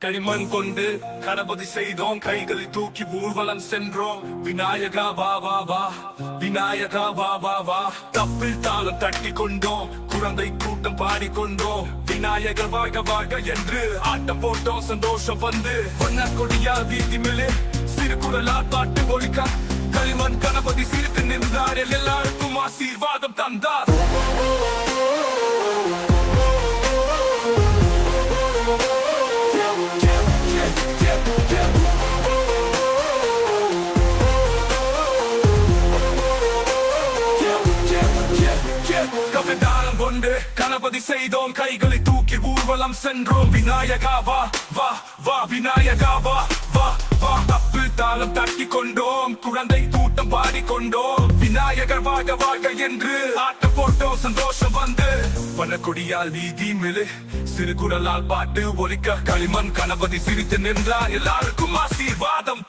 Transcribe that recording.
களிமண் கொண்டு கணபதி செய்தோம், கைகளை தூக்கி ஊர்வலம் சென்றோம். விநாயகா வா வா வா, விநாயகா வா வா வா. தப்பில் தாளம் தட்டி கொண்டோம், குழந்தை கூட்டம் பாடிக்கொண்டோம். விநாயகர் வாழ்க வாழ்க என்று ஆட்டம் போட்டோம், சந்தோஷம் வந்து. வண்ண கொடியா வீதி மேலே சிறு குரலால் பாட்டு ஒழிக்க, களிமண் கணபதி சிரித்து நின்றார், எல்லாருக்கும் ஆசீர்வாதம் தந்தார். கவிதானம் கொண்டு கணபதி செய்தோம், கைகளை தூக்கி ஊர்வலம் சென்றோம். விநாயகா வா வா வா, விநாயகா வா வா வா. தப்பு தாளம் தட்டி கொண்டோம், குழந்தை கூட்டம் பாடிக்கொண்டோம். விநாயகர் வாழ்க வாழ்க என்று ஆட்டம் போட்டோம், சந்தோஷம் வந்து. வனக்கொடியால் வீதி மேலே சிறு குரலால் பாட்டு ஒலிக்க, களிமண் கணபதி சிரித்து நின்றார், எல்லாருக்கும் ஆசீர்வாதம்